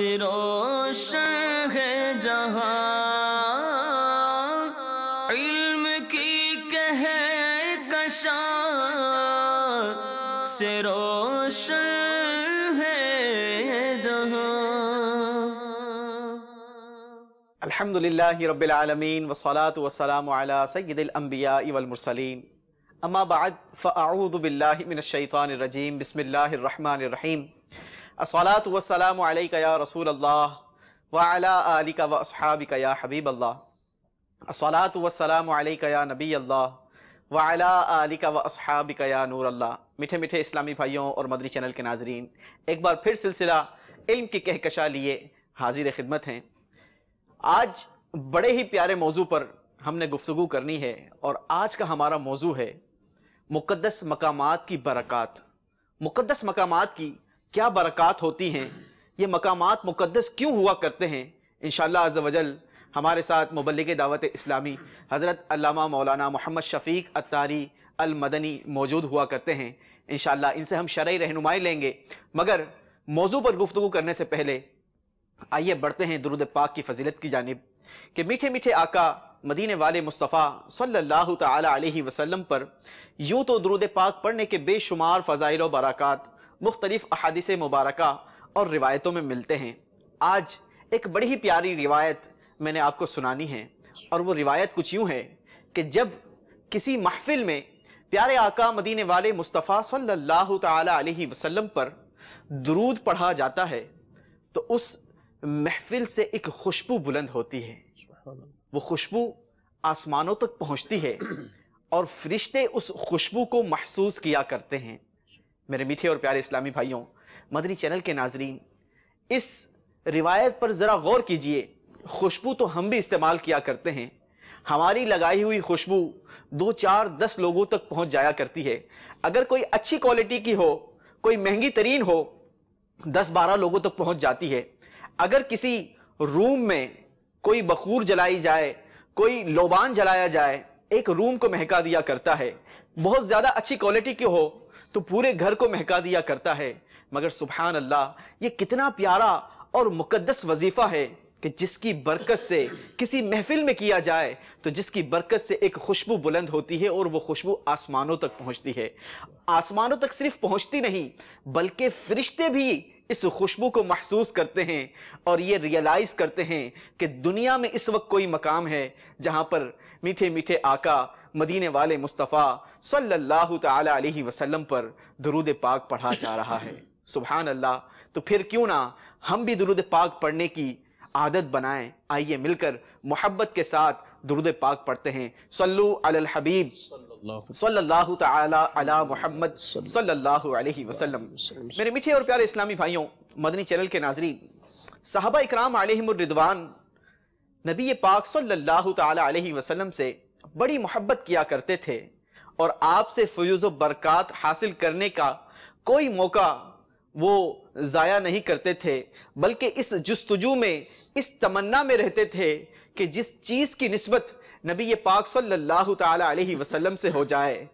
سے روشن ہے جہاں، علم کی کہکشاں سے روشن ہے جہاں۔ الحمدللہ رب العالمین والصلاة والسلام علی سید الانبیاء والمرسلین، اما بعد فاعوذ باللہ من الشیطان الرجیم، بسم اللہ الرحمن الرحیم۔ الصلاة والسلام علیک یا رسول اللہ وعلی آلک واصحابک یا حبیب اللہ، الصلاة والسلام علیک یا نبی اللہ وعلی آلک واصحابک یا نور اللہ۔ میٹھے میٹھے اسلامی بھائیوں اور مدنی چینل کے ناظرین، ایک بار پھر سلسلہ علم کی کہکشاں لیے حاضر خدمت ہیں۔ آج بڑے ہی پیارے موضوع پر ہم نے گفتگو کرنی ہے، اور آج کا ہمارا موضوع ہے مقدس مقامات کی برکات۔ مقدس مقامات کی کیا برکات ہوتی ہیں، یہ مقامات مقدس کیوں ہوا کرتے ہیں، انشاءاللہ عز و جل ہمارے ساتھ مبلغ دعوت اسلامی حضرت علامہ مولانا محمد شفیق اتاری المدنی موجود ہوا کرتے ہیں۔ انشاءاللہ ان سے ہم شرعی رہنمائی لیں گے، مگر موضوع پر گفتگو کرنے سے پہلے آئیے بڑھتے ہیں درود پاک کی فضیلت کی جانب، کہ میٹھے میٹھے آقا مدینے والے مصطفیٰ صلی اللہ تعالی علیہ وسلم پر یوں تو درود پاک پڑھنے کے بے شمار فضائل و برکات مختلف احادیث مبارکہ اور روایتوں میں ملتے ہیں۔ آج ایک بڑی ہی پیاری روایت میں نے آپ کو سنانی ہے، اور وہ روایت کچھ یوں ہے کہ جب کسی محفل میں پیارے آقا مدینے والے مصطفیٰ صلی اللہ تعالی علیہ وسلم پر درود پڑھا جاتا ہے تو اس محفل سے ایک خوشبو بلند ہوتی ہے، وہ خوشبو آسمانوں تک پہنچتی ہے، اور فرشتے اس خوشبو کو محسوس کیا کرتے ہیں۔ میرے میٹھے اور پیارے اسلامی بھائیوں، مدنی چینل کے ناظرین، اس روایت پر ذرا غور کیجئے۔ خوشبو تو ہم بھی استعمال کیا کرتے ہیں، ہماری لگائی ہوئی خوشبو 2 4 10 لوگوں تک پہنچ جایا کرتی ہے۔ اگر کوئی اچھی کوالٹی کی ہو، کوئی مہنگی ترین ہو، 10 12 لوگوں تک پہنچ جاتی ہے۔ اگر کسی روم میں کوئی بخور جلائی جائے، کوئی لوبان جلایا جائے، ایک روم کو مہکا دیا کرتا ہے۔ بہت زیادہ اچھی کوالٹی کی ہو تو پورے گھر کو مہکا دیا کرتا ہے۔ مگر سبحان اللہ، یہ کتنا پیارا اور مقدس وظیفہ ہے کہ جس کی برکت سے کسی محفل میں کیا جائے تو جس کی برکت سے ایک خوشبو بلند ہوتی ہے، اور وہ خوشبو آسمانوں تک پہنچتی ہے۔ آسمانوں تک صرف پہنچتی نہیں بلکہ فرشتے بھی اس خوشبو کو محسوس کرتے ہیں، اور یہ ریئلائز کرتے ہیں کہ دنیا میں اس وقت کوئی مقام ہے جہاں پر میٹھے میٹھے آقا مدینے والے مصطفیٰ صلی اللہ تعالی علیہ وسلم پر درود پاک پڑھا جا رہا ہے۔ سبحان اللہ، تو پھر کیوں نہ ہم بھی درود پاک پڑھنے کی عادت بنائیں۔ آئیے مل کر محبت کے ساتھ درود پاک پڑھتے ہیں۔ صلو علی الحبیب صلی اللہ تعالی علی محمد صلی اللہ علیہ وسلم۔ میرے میٹھے اور پیارے اسلامی بھائیوں، مدنی چینل کے ناظرین، صحابہ اکرام علیہم الرضوان نبی پاک صلی اللہ تعالی علیہ وسلم سے بڑی محبت کیا کرتے تھے، اور آپ سے فیوز و برکات حاصل کرنے کا کوئی موقع وہ ضائع نہیں کرتے تھے، بلکہ اس جستجو میں، اس تمنا میں رہتے تھے کہ جس چیز کی نسبت نبی پاک صلی اللہ تعالی علیہ وسلم سے ہو جائے،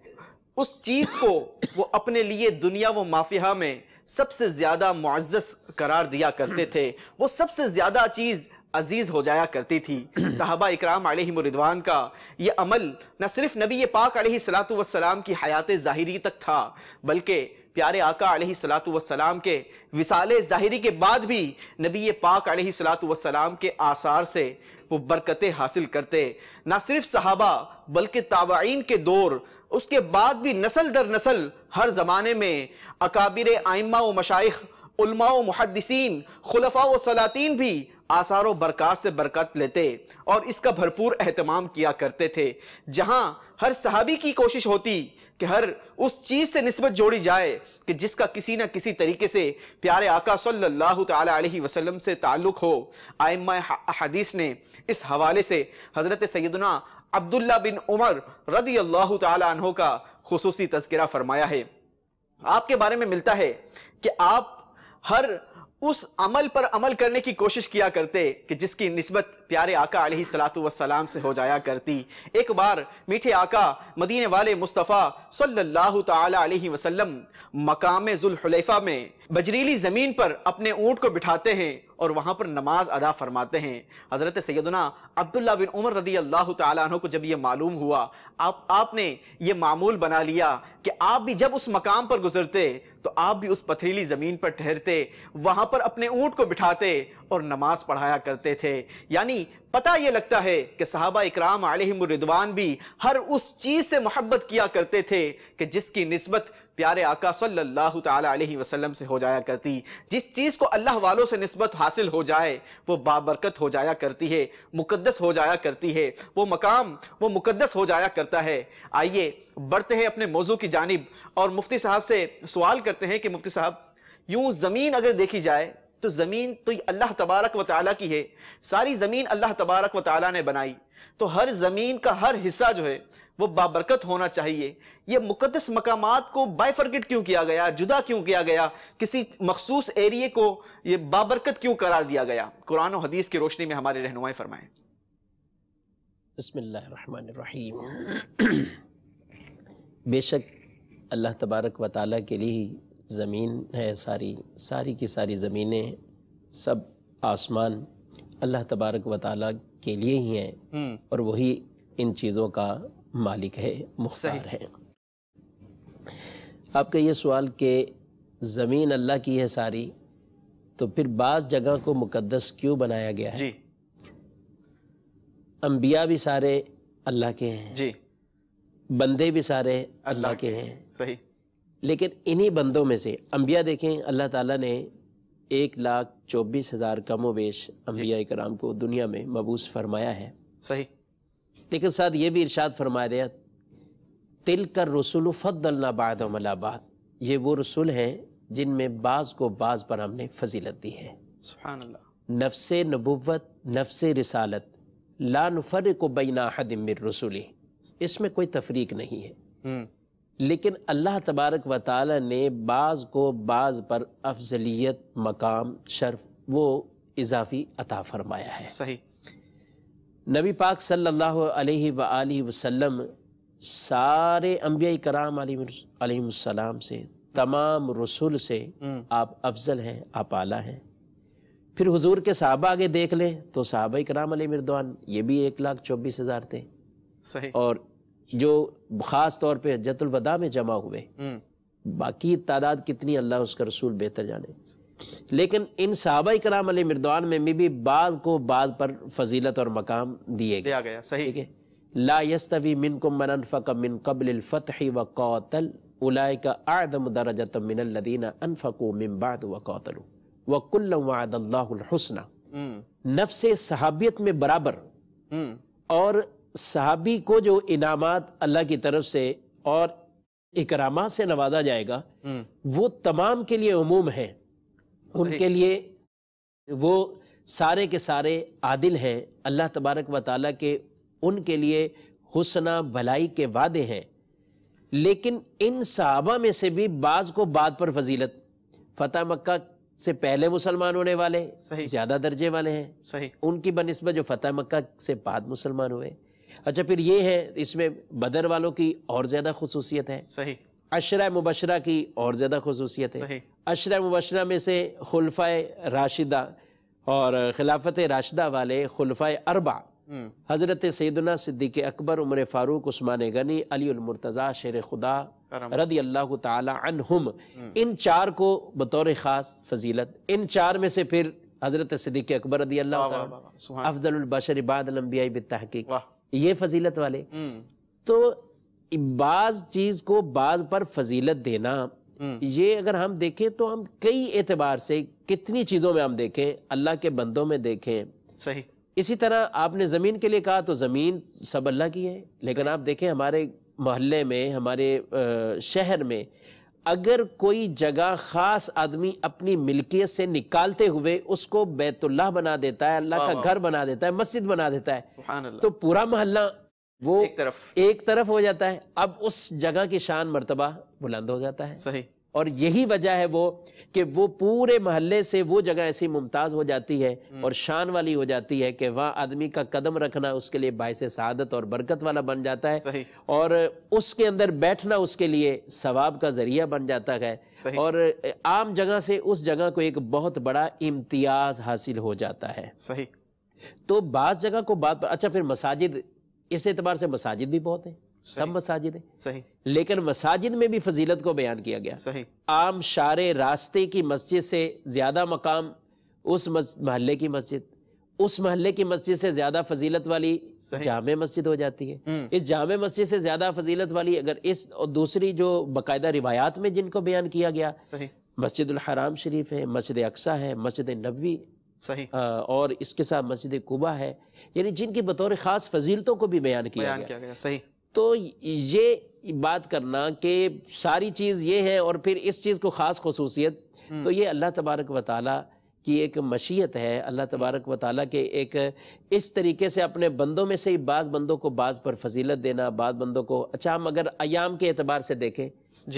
اس چیز کو وہ اپنے لیے دنیا و مافیہ میں سب سے زیادہ معزز قرار دیا کرتے تھے، وہ سب سے زیادہ چیز عزیز ہو جایا کرتی تھی۔ صحابہ اکرام علیہم الرضوان کا یہ عمل نہ صرف نبی پاک علیہ السلام کی حیات ظاہری تک تھا، بلکہ پیارے آقا علیہ السلام کے وصال ظاہری کے بعد بھی نبی پاک علیہ السلام کے آثار سے وہ برکتیں حاصل کرتے۔ نہ صرف صحابہ بلکہ تابعین کے دور، اس کے بعد بھی نسل در نسل ہر زمانے میں اکابر ائمہ و مشائخ، علماء و محدثین، خلفاء و سلاطین بھی آثار و برکات سے برکت لیتے اور اس کا بھرپور اہتمام کیا کرتے تھے۔ جہاں ہر صحابی کی کوشش ہوتی کہ ہر اس چیز سے نسبت جوڑی جائے کہ جس کا کسی نہ کسی طریقے سے پیارے آقا صلی اللہ تعالی علیہ وسلم سے تعلق ہو۔ ائمہ حدیث نے اس حوالے سے حضرت سیدنا عبداللہ بن عمر رضی اللہ تعالی عنہ کا خصوصی تذکرہ فرمایا ہے۔ آپ کے بارے میں ملتا ہے کہ آپ ہر اس عمل پر عمل کرنے کی کوشش کیا کرتے کہ جس کی نسبت پیارے آقا علیہ السلام سے ہو جایا کرتی۔ ایک بار میٹھے آقا مدینے والے مصطفیٰ صلی اللہ تعالی علیہ وسلم مقام ذوالحلیفہ میں بجریلی زمین پر اپنے اونٹ کو بٹھاتے ہیں اور وہاں پر نماز ادا فرماتے ہیں۔ حضرت سیدنا عبداللہ بن عمر رضی اللہ تعالیٰ عنہ کو جب یہ معلوم ہوا، آپ نے یہ معمول بنا لیا کہ آپ بھی جب اس مقام پر گزرتے تو آپ بھی اس پتھریلی زمین پر ٹھہرتے، وہاں پر اپنے اونٹ کو بٹھاتے اور نماز پڑھایا کرتے تھے۔ یعنی پتہ یہ لگتا ہے کہ صحابہ اکرام علیہم الرضوان بھی ہر اس چیز سے محبت کیا کرتے تھے کہ جس کی نسبت پیارے آقا صلی اللہ تعالی علیہ وسلم سے ہو جایا کرتی۔ جس چیز کو اللہ والوں سے نسبت حاصل ہو جائے وہ بابرکت ہو جایا کرتی ہے، مقدس ہو جایا کرتی ہے، وہ مقام وہ مقدس ہو جایا کرتا ہے۔ آئیے بڑھتے ہیں اپنے موضوع کی جانب اور مفتی صاحب سے سوال کرتے ہیں کہ مفتی صاحب، یوں زمین اگر دیکھی جائے تو زمین تو اللہ تبارک و تعالیٰ کی ہے، ساری زمین اللہ تبارک و تعالیٰ نے بنائی، تو ہر زمین کا ہر حصہ جو ہے وہ بابرکت ہونا چاہیے۔ یہ مقدس مقامات کو بائیفرکٹ کیوں کیا گیا، جدا کیوں کیا گیا، کسی مخصوص ایریے کو یہ بابرکت کیوں قرار دیا گیا؟ قرآن و حدیث کی روشنی میں ہماری رہنمائی فرمائیں۔ بسم اللہ الرحمن الرحیم۔ بے شک اللہ تبارک و تعالیٰ کے لیے زمین ہے، ساری کی ساری زمینیں، سب آسمان اللہ تبارک و تعالیٰ کے لیے ہی ہیں، اور وہی ان چیزوں کا مالک ہے، مختار ہے۔ آپ کا یہ سوال کہ زمین اللہ کی ہے ساری، تو پھر بعض جگہ کو مقدس کیوں بنایا گیا ہے؟ جی، انبیاء بھی سارے اللہ کے ہیں، جی، بندے بھی سارے اللہ کے ہیں، صحیح، لیکن انہی بندوں میں سے انبیاء دیکھیں، اللہ تعالیٰ نے 1,24,000 کم و بیش انبیاء کرام کو دنیا میں مبعوث فرمایا ہے، صحیح، لیکن ساتھ یہ بھی ارشاد فرمایا دیا تِلْكَ الرُّسُلُ فَضَّلْنَا بَعْضَهُمْ عَلَىٰ بَعْضٍ، یہ وہ رسول ہیں جن میں بعض کو بعض پر ہم نے فضیلت دی ہے۔ سبحان اللہ، نفس نبوت، نفس رسالت، لا نفرق بین احد من رسولہ، اس میں کوئی تفریق نہیں ہے، لیکن اللہ تبارک و تعالی نے بعض کو بعض پر افضلیت، مقام، شرف وہ اضافی عطا فرمایا ہے۔ صحیح، نبی پاک صلی اللہ علیہ وآلہ وسلم سارے انبیاء کرام علیہ السلام سے، تمام رسول سے آپ افضل ہیں، آپ اعلیٰ ہیں۔ پھر حضور کے صحابہ آگے دیکھ لیں تو صحابہ کرام علیہ رضوان یہ بھی 1,24,000 تھے، صحیح، اور جو خاص طور پہ حجۃ الوداع میں جمع ہوئے، باقی تعداد کتنی اللہ اس کا رسول بہتر جانے، لیکن ان صحابہ کرام علیہ رضوان میں بھی بعض کو بعض پر فضیلت اور مقام دیے دیا گیا، صحیح، ٹھیک ہے۔ لا یستوی منکم من انفق من قبل الفتح وقاتل اولئک اعظم درجۃ من الذین انفقوا من بعد وقاتلوا وکلا وعد اللہ الحسنى، نفس صحابیت میں برابر، اور صحابی کو جو انعامات اللہ کی طرف سے اور اکرامات سے نوازا جائے گا وہ تمام کے لیے عموم ہے، ان کے لیے وہ سارے کے سارے عادل ہیں، اللہ تبارک و تعالیٰ کے ان کے لیے حسنہ بھلائی کے وعدے ہیں۔ لیکن ان صحابہ میں سے بھی بعض کو بعد پر فضیلت، فتح مکہ سے پہلے مسلمان ہونے والے زیادہ درجے والے ہیں، صحیح، ان کی بنسبت جو فتح مکہ سے بعد مسلمان ہوئے۔ اچھا، پھر یہ ہے اس میں بدر والوں کی اور زیادہ خصوصیت ہے، صحیح، عشرہ مبشرہ کی اور زیادہ خصوصیت ہے۔ صحیح، عشرہ مبشرہ میں سے خلفائے راشدہ اور خلافت راشدہ والے خلفائے اربع، حضرت سیدنا صدیق اکبر، عمر فاروق، عثمان غنی، علی المرتضیٰ شیر خدا رضی اللہ تعالی عنہم، ان چار کو بطور خاص فضیلت، ان چار میں سے پھر حضرت صدیق اکبر رضی اللہ تعالی افضل البشر بعد الانبیاء بالتحقیق، یہ فضیلت والے۔ تو بعض چیز کو بعض پر فضیلت دینا، یہ اگر ہم دیکھیں تو ہم کئی اعتبار سے کتنی چیزوں میں ہم دیکھیں، اللہ کے بندوں میں دیکھیں، صحیح، اسی طرح آپ نے زمین کے لیے کہا تو زمین سب اللہ کی ہے، لیکن آپ دیکھیں ہمارے محلے میں، ہمارے شہر میں اگر کوئی جگہ خاص آدمی اپنی ملکیت سے نکالتے ہوئے اس کو بیت اللہ بنا دیتا ہے، اللہ کا گھر بنا دیتا ہے، مسجد بنا دیتا ہے، سبحان اللہ، تو پورا محلہ وہ ایک طرف ہو جاتا ہے۔ اب اس جگہ کی شان مرتبہ بلند ہو جاتا ہے، صحیح، اور یہی وجہ ہے وہ کہ وہ پورے محلے سے وہ جگہ ایسی ممتاز ہو جاتی ہے اور شان والی ہو جاتی ہے کہ وہاں آدمی کا قدم رکھنا اس کے لیے باعث سعادت اور برکت والا بن جاتا ہے، اور اس کے اندر بیٹھنا اس کے لیے ثواب کا ذریعہ بن جاتا ہے، اور عام جگہ سے اس جگہ کو ایک بہت بڑا امتیاز حاصل ہو جاتا ہے۔ صحیح۔ تو بعض جگہ کو بات پر اچھا، پھر مساجد، اس اعتبار سے مساجد بھی بہت ہیں، سب مساجد ہیں، صحیح، لیکن مساجد میں بھی فضیلت کو بیان کیا گیا۔ صحیح۔ عام شارع راستے کی مسجد سے زیادہ مقام اس محلے کی مسجد، اس محلے کی مسجد سے زیادہ فضیلت والی جامع مسجد ہو جاتی ہے، اس جامع مسجد سے زیادہ فضیلت والی اگر اس اور دوسری جو باقاعدہ روایات میں جن کو بیان کیا گیا، مسجد الحرام شریف ہے، مسجد اقصیٰ ہے، مسجد نبوی، صحیح، اور اس کے ساتھ مسجد قباء ہے، یعنی جن کی بطور خاص فضیلتوں کو بھی بیان کیا گیا۔ صحیح۔ تو یہ بات کرنا کہ ساری چیز یہ ہے اور پھر اس چیز کو خاص خصوصیت، تو یہ اللہ تبارک و تعالیٰ کی ایک مشیت ہے، اللہ تبارک و تعالیٰ کے ایک اس طریقے سے اپنے بندوں میں سے بعض بندوں کو بعض پر فضیلت دینا، بعض بندوں کو، اچھا ہم اگر ایام کے اعتبار سے دیکھیں،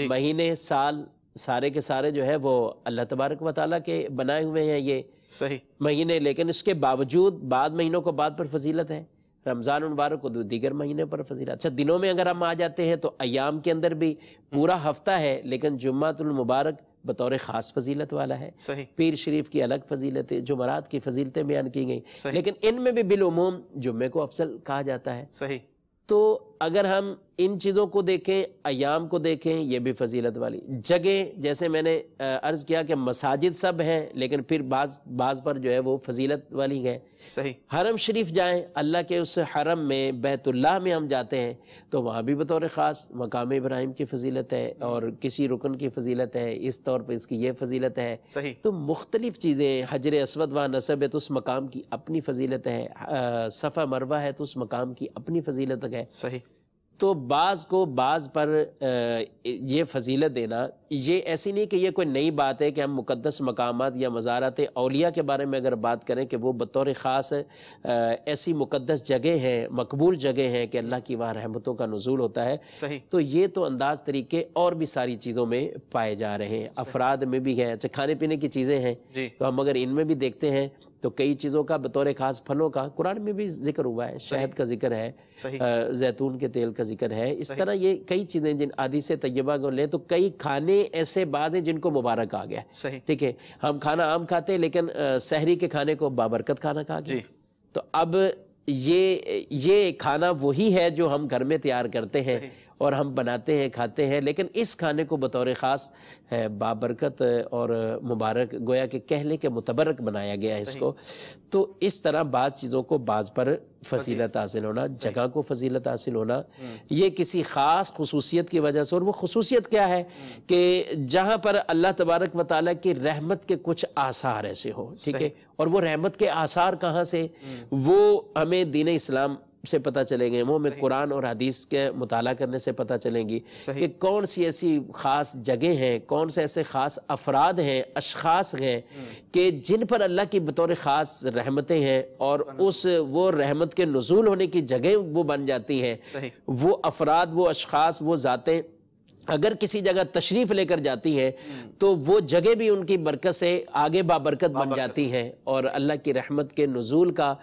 مہینے، سال، سارے کے سارے جو ہے وہ اللہ تبارک و تعالیٰ کے بنائے ہوئے ہیں یہ صحیح مہینے، لیکن اس کے باوجود بعض مہینوں کو بعض پر فضیلت ہے، رمضان المبارک کو دیگر مہینے پر فضیلت۔ اچھا دنوں میں اگر ہم آ جاتے ہیں تو ایام کے اندر بھی پورا ہفتہ ہے، لیکن جمعۃ المبارک بطور خاص فضیلت والا ہے، صحیح، پیر شریف کی الگ فضیلت ہے، جمعرات کی فضیلتیں بیان کی گئی، لیکن ان میں بھی بالعموم جمعے کو افضل کہا جاتا ہے۔ صحیح۔ تو اگر ہم ان چیزوں کو دیکھیں، ایام کو دیکھیں، یہ بھی فضیلت والی جگہ، جیسے میں نے عرض کیا کہ مساجد سب ہیں، لیکن پھر بعض پر جو ہے وہ فضیلت والی ہے۔ صحیح۔ حرم شریف جائیں، اللہ کے اس حرم میں، بیت اللہ میں ہم جاتے ہیں تو وہاں بھی بطور خاص مقام ابراہیم کی فضیلت ہے اور کسی رکن کی فضیلت ہے، اس طور پہ اس کی یہ فضیلت ہے۔ صحیح۔ تو مختلف چیزیں، حجر اسود وہاں نصب ہے تو اس مقام کی اپنی فضیلت ہے، صفا مروہ ہے تو اس مقام کی اپنی فضیلت ہے۔ صحیح۔ تو بعض کو بعض پر یہ فضیلت دینا، یہ ایسی نہیں کہ یہ کوئی نئی بات ہے کہ ہم مقدس مقامات یا مزارات اولیاء کے بارے میں اگر بات کریں کہ وہ بطور خاص ایسی مقدس جگہ ہیں، مقبول جگہ ہیں کہ اللہ کی وہاں رحمتوں کا نزول ہوتا ہے، صحیح۔ تو یہ تو انداز طریقے اور بھی ساری چیزوں میں پائے جا رہے ہیں، افراد میں بھی ہیں۔ اچھا کھانے پینے کی چیزیں ہیں تو ہم اگر ان میں بھی دیکھتے ہیں تو کئی چیزوں کا بطور خاص، پھلوں کا قرآن میں بھی ذکر ہوا ہے، شہد کا ذکر ہے، زیتون کے تیل کا ذکر ہے، اس طرح یہ کئی چیزیں جن حدیث طیبہ کو لیں تو کئی کھانے ایسے بعد ہیں جن کو مبارک آ گیا۔ ٹھیک ہے، ہم کھانا عام کھاتے ہیں لیکن سحری کے کھانے کو بابرکت کھانا کہا گیا۔ تو اب یہ کھانا وہی ہے جو ہم گھر میں تیار کرتے ہیں اور ہم بناتے ہیں، کھاتے ہیں، لیکن اس کھانے کو بطور خاص بابرکت اور مبارک، گویا کہ کہلے کے متبرک بنایا گیا ہے اس کو۔ تو اس طرح بعض چیزوں کو بعض پر فضیلت حاصل ہونا، جگہ کو فضیلت حاصل ہونا، یہ کسی خاص خصوصیت کی وجہ سے، اور وہ خصوصیت کیا ہے کہ جہاں پر اللہ تبارک و تعالیٰ کی رحمت کے کچھ آثار ایسے ہو، ٹھیک ہے، اور وہ رحمت کے آثار کہاں سے، وہ ہمیں دین اسلام سے پتہ چلیں گے، وہ ہمیں قرآن اور حدیث کے مطالعہ کرنے سے پتہ چلیں گی کہ کون سی ایسی خاص جگہ ہیں، کون سے ایسے خاص افراد ہیں، اشخاص ہیں کہ جن پر اللہ کی بطور خاص رحمتیں ہیں اور وہ رحمت کے نزول ہونے کی جگہ وہ بن جاتی ہیں۔ وہ افراد، وہ اشخاص، وہ ذاتیں اگر کسی جگہ تشریف لے کر جاتی ہے تو وہ جگہ بھی ان کی برکت سے آگے بابرکت بن جاتی ہے اور اللہ کی رحمت کے نزول کا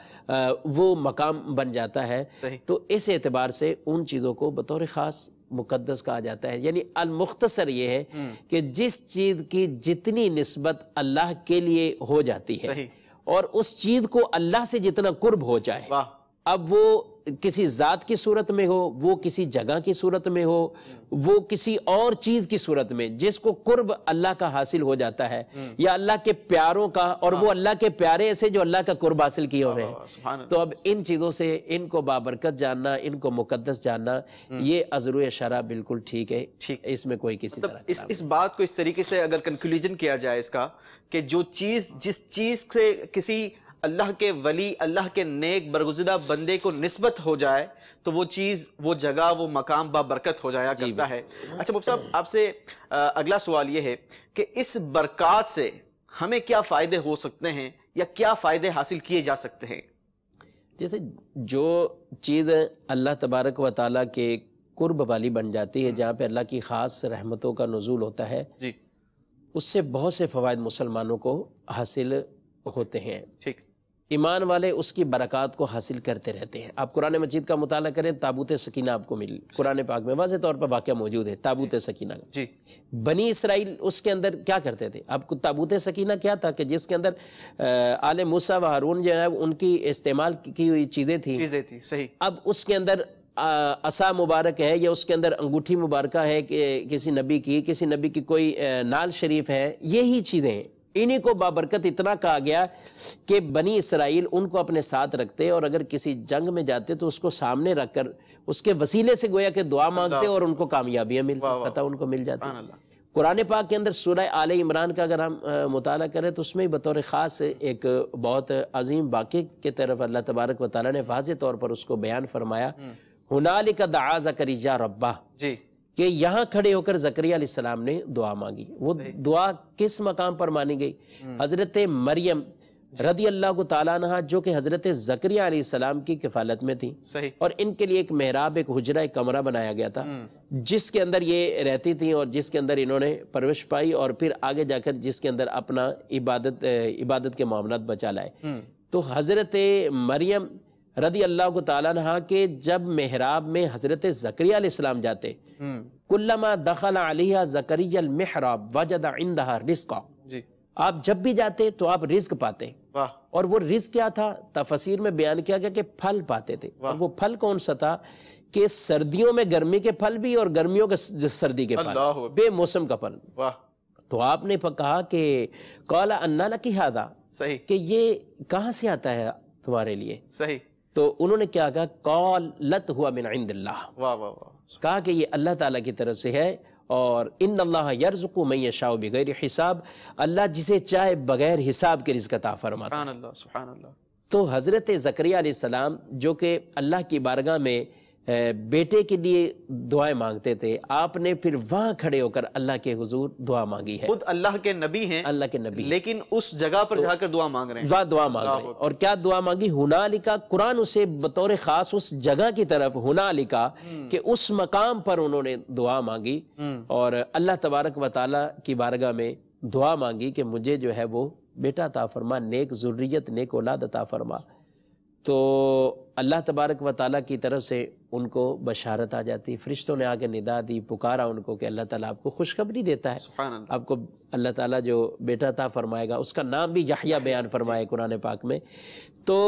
وہ مقام بن جاتا ہے۔ تو اس اعتبار سے ان چیزوں کو بطور خاص مقدس کہا جاتا ہے۔ یعنی المختصر یہ ہے کہ جس چیز کی جتنی نسبت اللہ کے لیے ہو جاتی ہے اور اس چیز کو اللہ سے جتنا قرب ہو جائے، اب وہ کسی ذات کی صورت میں ہو، وہ کسی جگہ کی صورت میں ہو، وہ کسی اور چیز کی صورت میں، جس کو قرب اللہ کا حاصل ہو جاتا ہے یا اللہ کے پیاروں کا، اور وہ اللہ کے پیارے ایسے جو اللہ کا قرب حاصل کیے ہوئے ہیں۔ تو اب ان چیزوں سے ان کو بابرکت جاننا، ان کو مقدس جاننا، یہ ازروع شرع بالکل ٹھیک ہے، اس میں کوئی کسی طرح اس بات کو اس طریقے سے اگر کنکلوژن کیا جائے اس کا کہ جو چیز، جس چیز سے کسی اللہ کے ولی، اللہ کے نیک برگزیدہ بندے کو نسبت ہو جائے تو وہ چیز، وہ جگہ، وہ مقام بابرکت ہو جایا کرتا ہے۔ اچھا مفتی صاحب، آپ سے اگلا سوال یہ ہے کہ اس برکات سے ہمیں کیا فائدے ہو سکتے ہیں یا کیا فائدے حاصل کیے جا سکتے ہیں؟ جیسے جو چیز اللہ تبارک و تعالیٰ کے قرب والی بن جاتی ہے، جہاں پہ اللہ کی خاص رحمتوں کا نزول ہوتا ہے، جی اس سے بہت سے فوائد مسلمانوں کو حاصل ہوتے ہیں۔ ٹھیک، ایمان والے اس کی برکات کو حاصل کرتے رہتے ہیں۔ آپ قرآن مجید کا مطالعہ کریں، تابوت سکینہ آپ کو ملی، قرآن پاک میں واضح طور پر واقعہ موجود ہے تابوت سکینہ کا۔ جی بنی اسرائیل اس کے اندر کیا کرتے تھے؟ آپ کو تابوت سکینہ کیا تھا کہ جس کے اندر آل موسیٰ و ہارون جو ہے ان کی استعمال کی ہوئی چیزیں تھیں، تھی، صحیح، اب اس کے اندر عصا مبارک ہے، یا اس کے اندر انگوٹھی مبارکہ ہے کہ کسی نبی کی کوئی نال شریف ہے، یہی چیزیں ہیں۔ انہی کو بابرکت اتنا کہا گیا کہ بنی اسرائیل ان کو اپنے ساتھ رکھتے، اور اگر کسی جنگ میں جاتے تو اس کو سامنے رکھ کر اس کے وسیلے سے گویا کہ دعا مانگتے اور ان کو کامیابیاں ملتی، فتح ان کو مل جاتی۔ قرآن پاک کے اندر سورہ آل عمران کا اگر ہم مطالعہ کریں تو اس میں بطور خاص ایک بہت عظیم واقعے کی طرف اللہ تبارک و تعالیٰ نے واضح طور پر اس کو بیان فرمایا، ہنالک دعا زکریا ربہ، جی کہ یہاں کھڑے ہو کر زکریا علیہ السلام نے دعا مانگی۔ وہ دعا کس مقام پر مانی گئی؟ حضرت مریم رضی اللہ تعالیٰ عنہ جو کہ حضرت زکریا علیہ السلام کی کفالت میں تھی، صحیح، اور ان کے لیے ایک محراب، ایک حجرہ، ایک کمرہ بنایا گیا تھا جس کے اندر یہ رہتی تھیں اور جس کے اندر انہوں نے پرورش پائی، اور پھر آگے جا کر جس کے اندر اپنا عبادت کے معاملات بچا لائے۔ تو حضرت مریم رضی اللہ تعالیٰ عنہ کے جب محراب میں حضرت زکریا علیہ السلام جاتے، کلما دخل علیہ زکریا المحراب وجد عندها رزقا، جی آپ جب بھی جاتے تو آپ رزق پاتے، واہ، اور وہ رزق کیا تھا؟ تفسیر میں بیان کیا گیا کہ پھل پاتے تھے، اور وہ پھل کون سا تھا؟ کہ سردیوں میں گرمی کے پھل بھی اور گرمیوں کے سردی کے پھل، اللہ، بے موسم کا پھل۔ واہ، تو آپ نے کہا کہ قال انا لک ھذا، صحیح، کہ یہ کہاں سے آتا ہے تمہارے لیے؟ صحیح، تو انہوں نے کیا کہا؟ قال لت ہوا من عند اللہ، واہ واہ واہ، کہا کہ یہ اللہ تعالیٰ کی طرف سے ہے، اور ان اللہ یرزق من یشاء بغیر حساب، اللہ جسے چاہے بغیر حساب کے رزق عطا فرماتا ہے۔ سبحان اللہ، سبحان اللہ۔ تو حضرت زکریا علیہ السلام جو کہ اللہ کی بارگاہ میں بیٹے کے لیے دعائیں مانگتے تھے، آپ نے پھر وہاں کھڑے ہو کر اللہ کے حضور دعا مانگی ہے۔ خود اللہ کے نبی ہیں، اللہ کے نبی، لیکن اس جگہ پر جا کر دعا مانگ رہے ہیں، وہاں دعا مانگ رہے ہیں۔ اور کیا دعا مانگی؟ ہنالکا، قرآن اسے بطور خاص اس جگہ کی طرف ہنالکا، کہ اس مقام پر انہوں نے دعا مانگی اور اللہ تبارک و تعالیٰ کی بارگاہ میں دعا مانگی کہ مجھے جو ہے وہ بیٹا عطا فرما، نیک ذریت، نیک اولاد عطا فرما۔ تو اللہ تبارک و تعالیٰ کی طرف سے ان کو بشارت آ جاتی، فرشتوں نے آگے ندا دی، پکارا ان کو کہ اللہ تعالیٰ آپ کو خوشخبری دیتا ہے، سبحان اللہ، آپ کو اللہ تعالیٰ جو بیٹا عطا فرمائے گا، اس کا نام بھی یحییٰ بیان فرمائے قرآن پاک میں۔ تو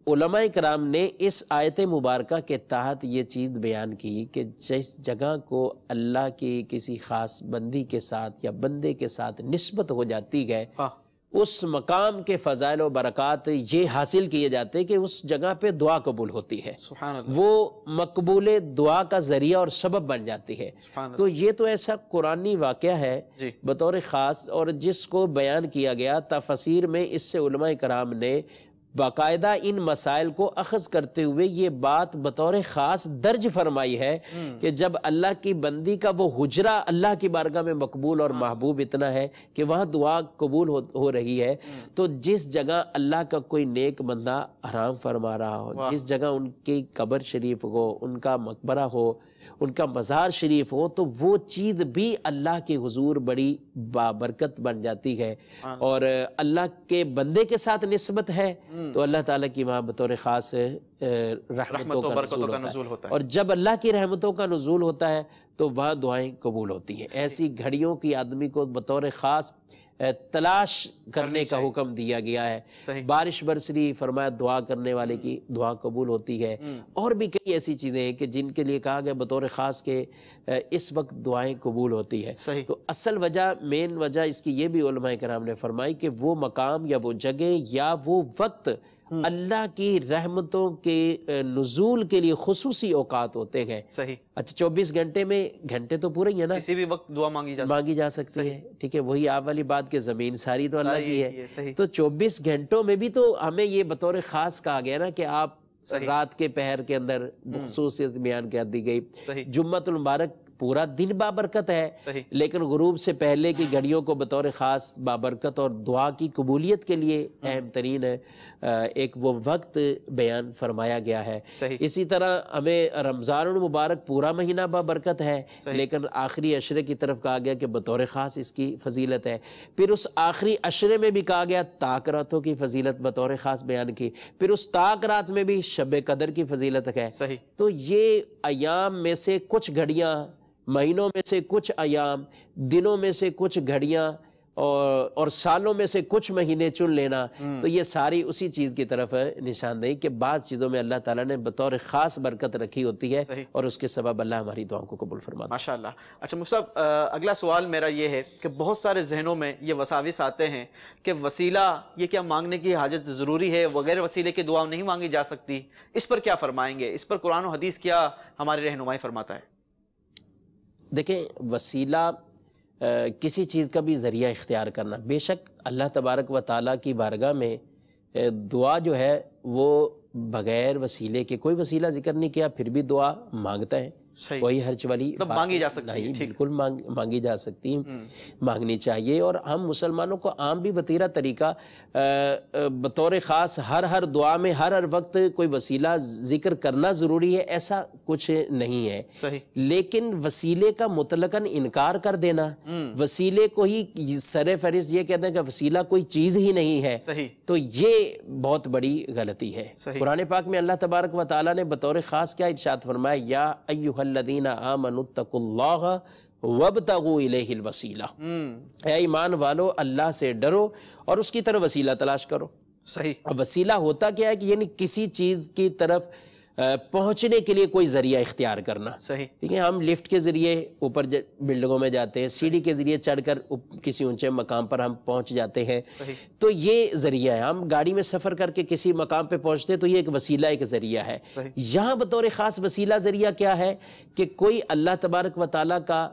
علماء کرام نے اس آیت مبارکہ کے تحت یہ چیز بیان کی کہ جس جگہ کو اللہ کی کسی خاص بندی کے ساتھ یا بندے کے ساتھ نسبت ہو جاتی ہے، اس مقام کے فضائل و برکات یہ حاصل کیے جاتے کہ اس جگہ پہ دعا قبول ہوتی ہے، سبحان اللہ، وہ مقبول دعا کا ذریعہ اور سبب بن جاتی ہے۔ سبحان اللہ، تو یہ تو ایسا قرآنی واقعہ ہے جی، بطور خاص، اور جس کو بیان کیا گیا تفسیر میں، اس سے علماء کرام نے باقاعدہ ان مسائل کو اخذ کرتے ہوئے یہ بات بطور خاص درج فرمائی ہے کہ جب اللہ کی بندی کا وہ حجرہ اللہ کی بارگاہ میں مقبول اور محبوب اتنا ہے کہ وہاں دعا قبول ہو رہی ہے، تو جس جگہ اللہ کا کوئی نیک بندہ آرام فرما رہا ہو، جس جگہ ان کی قبر شریف ہو، ان کا مقبرہ ہو، ان کا مزار شریف ہو، تو وہ چیز بھی اللہ کے حضور بڑی بابرکت بن جاتی ہے، اور اللہ کے بندے کے ساتھ نسبت ہے تو اللہ تعالیٰ کی وہاں بطور خاص رحمتوں کا نزول ہوتا ہے، اور جب اللہ کی رحمتوں کا نزول ہوتا ہے تو وہاں دعائیں قبول ہوتی ہیں۔ ایسی گھڑیوں کی آدمی کو بطور خاص تلاش کرنے کا حکم دیا گیا ہے۔ بارش برس رہی، فرمایا دعا کرنے والے کی دعا قبول ہوتی ہے۔ اور بھی کئی ایسی چیزیں ہیں کہ جن کے لیے کہا گیا بطور خاص کہ اس وقت دعائیں قبول ہوتی ہے۔ تو اصل وجہ، مین وجہ اس کی یہ بھی علماء کرام نے فرمائی کہ وہ مقام یا وہ جگہ یا وہ وقت اللہ کی رحمتوں کے نزول کے لیے خصوصی اوقات ہوتے ہیں۔ صحیح۔ اچھا 24 گھنٹے میں گھنٹے تو پورے ہی ہے نا، کسی بھی وقت دعا مانگی جا سکتی ہے، ٹھیک ہے، وہی آپ والی بات کہ زمین ساری تو اللہ کی ہے، تو 24 گھنٹوں میں بھی تو ہمیں یہ بطور خاص کہا گیا نا کہ آپ رات کے پہر کے اندر خصوصیت بیان کر دی گئی۔ جمعۃ المبارک پورا دن بابرکت ہے، صحیح۔ لیکن غروب سے پہلے کی گھڑیوں کو بطور خاص بابرکت اور دعا کی قبولیت کے لیے اہم ترین ایک وہ وقت بیان فرمایا گیا ہے۔ صحیح۔ اسی طرح ہمیں رمضان المبارک پورا مہینہ بابرکت ہے، لیکن آخری عشرے کی طرف کہا گیا کہ بطور خاص اس کی فضیلت ہے۔ پھر اس آخری عشرے میں بھی کہا گیا تاک راتوں کی فضیلت بطور خاص بیان کی، پھر اس تاک رات میں بھی شب قدر کی فضیلت ہے۔ صحیح۔ تو یہ ایام میں سے کچھ گھڑیاں، مہینوں میں سے کچھ ایام، دنوں میں سے کچھ گھڑیاں اور سالوں میں سے کچھ مہینے چن لینا، تو یہ ساری اسی چیز کی طرف نشاندہی کہ بعض چیزوں میں اللہ تعالیٰ نے بطور خاص برکت رکھی ہوتی ہے، اور اس کے سبب اللہ ہماری دعاؤں کو قبول فرماتا ہے۔ ماشاءاللہ۔ اچھا مفتی صاحب، اگلا سوال میرا یہ ہے کہ بہت سارے ذہنوں میں یہ وساوس آتے ہیں کہ وسیلہ یہ کیا مانگنے کی حاجت ضروری ہے، بغیر وسیلے کے دعا نہیں مانگی جا سکتی؟ اس پر کیا فرمائیں گے؟ اس پر قرآن و حدیث کیا ہماری رہنمائی فرماتا ہے؟ دیکھیں، وسیلہ کسی چیز کا بھی ذریعہ اختیار کرنا، بے شک اللہ تبارک و تعالیٰ کی بارگاہ میں دعا جو ہے وہ بغیر وسیلے کے، کوئی وسیلہ ذکر نہیں کیا پھر بھی دعا مانگتا ہے، کوئی حرج والی مانگی جا سکتی نہیں، بالکل مانگی جا سکتی، مانگنی چاہیے۔ اور ہم مسلمانوں کو عام بھی وطیرہ طریقہ بطور خاص ہر دعا میں ہر وقت کوئی وسیلہ ذکر کرنا ضروری ہے، ایسا کچھ نہیں ہے۔ صحیح۔ لیکن وسیلے کا مطلقاً انکار کر دینا، وسیلے کو ہی سر فہرست یہ کہتے ہیں کہ وسیلہ کوئی چیز ہی نہیں ہے، صحیح، تو یہ بہت بڑی غلطی ہے۔ صحیح۔ قرآن پاک میں اللہ تبارک و تعالیٰ نے بطور خاص کیا ارشاد فرمایا، یا ایھا الذین آمنوا اتقوا اللہ وابتغوا الیہ الوسیلہ، اے ایمان والو اللہ سے ڈرو اور اس کی طرف وسیلہ تلاش کرو۔ صحیح۔ اب وسیلہ ہوتا کیا ہے کہ یعنی کسی چیز کی طرف پہنچنے کے لیے کوئی ذریعہ اختیار کرنا۔ صحیح۔ ٹھیک ہے، ہم لفٹ کے ذریعے اوپر بلڈنگوں میں جاتے ہیں، سیڑھی کے ذریعے چڑھ کر کسی اونچے مقام پر ہم پہنچ جاتے ہیں، تو یہ ذریعہ ہے۔ ہم گاڑی میں سفر کر کے کسی مقام پہ پہنچتے ہیں تو یہ ایک وسیلہ، ایک ذریعہ ہے۔ یہاں بطور خاص وسیلہ ذریعہ کیا ہے کہ کوئی اللہ تبارک و تعالیٰ کا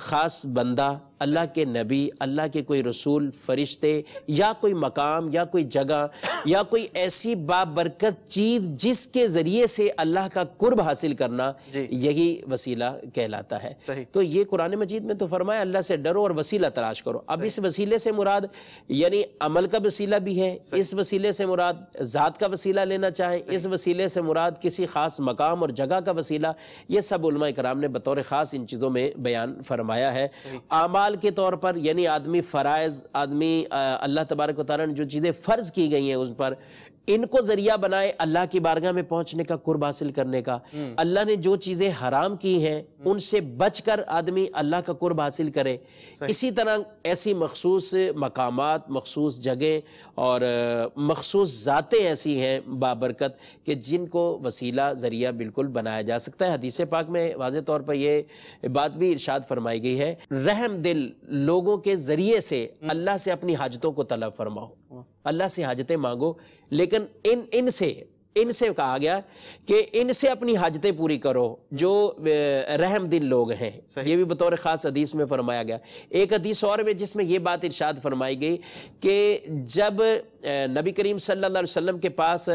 خاص بندہ، اللہ کے نبی، اللہ کے کوئی رسول، فرشتے، یا کوئی مقام یا کوئی جگہ یا کوئی ایسی بابرکت چیز جس کے ذریعے سے اللہ کا قرب حاصل کرنا، یہی وسیلہ کہلاتا ہے۔ تو یہ قرآن مجید میں تو فرمایا اللہ سے ڈرو اور وسیلہ تلاش کرو۔ اب اس وسیلے سے مراد یعنی عمل کا وسیلہ بھی ہے، اس وسیلے سے مراد ذات کا وسیلہ لینا چاہیں، اس وسیلے سے مراد کسی خاص مقام اور جگہ کا وسیلہ، یہ سب علماء کرام نے بطور خاص ان چیزوں میں بیان فرمایا ہے۔ اعمال کے طور پر یعنی آدمی فرائض، آدمی اللہ تبارک و تعالیٰ نے جو چیزیں فرض کی گئی ہیں اس پر، ان کو ذریعہ بنائے اللہ کی بارگاہ میں پہنچنے کا، قرب حاصل کرنے کا۔ اللہ نے جو چیزیں حرام کی ہیں ان سے بچ کر آدمی اللہ کا قرب حاصل کرے۔ اسی طرح ایسی مخصوص مقامات، مخصوص جگہیں اور مخصوص ذاتیں ایسی ہیں بابرکت کہ جن کو وسیلہ ذریعہ بالکل بنایا جا سکتا ہے۔ حدیث پاک میں واضح طور پر یہ بات بھی ارشاد فرمائی گئی ہے، رحم دل لوگوں کے ذریعے سے اللہ سے اپنی حاجتوں کو طلب فرماؤ، اللہ سے حاجتیں مانگو، لیکن ان سے کہا گیا کہ ان سے اپنی حاجتیں پوری کرو جو رحم دل لوگ ہیں۔ یہ بھی بطور خاص حدیث میں فرمایا گیا۔ ایک حدیث اور میں جس میں یہ بات ارشاد فرمائی گئی کہ جب نبی کریم صلی اللہ علیہ وسلم کے پاس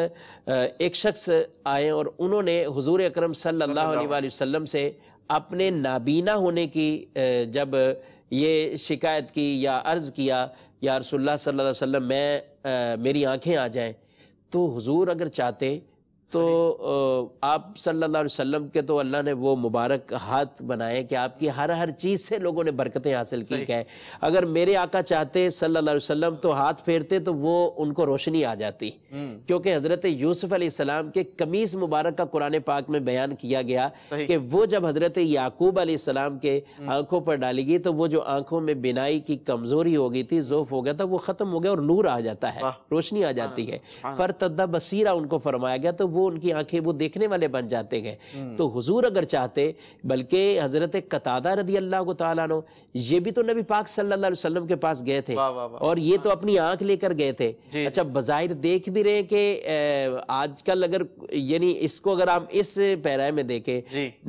ایک شخص آئے اور انہوں نے حضور اکرم صلی اللہ علیہ وآلہ وسلم سے اپنے نابینا ہونے کی جب یہ شکایت کی یا عرض کیا، یا رسول اللہ صلی اللہ علیہ وسلم میری آنکھیں آ جائیں، تو حضور اگر چاہتے تو آپ صلی اللہ علیہ وسلم کے تو اللہ نے وہ مبارک ہاتھ بنائے کہ آپ کی ہر چیز سے لوگوں نے برکتیں حاصل کی کہ اگر میرے آقا چاہتے صلی اللہ علیہ وسلم تو ہاتھ پھیرتے تو وہ ان کو روشنی آ جاتی، کیونکہ حضرت یوسف علیہ السلام کے قمیص مبارک کا قرآن پاک میں بیان کیا گیا کہ وہ جب حضرت یعقوب علیہ السلام کے آنکھوں پر ڈالی گئی تو وہ جو آنکھوں میں بینائی کی کمزوری ہو گئی تھی، ضعف ہو گیا تھا، وہ ختم ہو گیا اور نور آ جاتا ہے، روشنی آ جاتی ہے۔ فرتد بصیرا ان کو فرمایا گیا تو وہ ان کی آنکھیں وہ دیکھنے والے بن جاتے ہیں۔ تو حضور اگر چاہتے، بلکہ حضرت قتادہ رضی اللہ تعالیٰ عنہ یہ بھی تو نبی پاک صلی اللہ علیہ وسلم کے پاس گئے تھے اور یہ تو اپنی آنکھ لے کر گئے تھے۔ اچھا، بظاہر دیکھ بھی رہے کہ آج کل اگر یعنی اس کو اگر آپ اس پیرائے میں دیکھیں،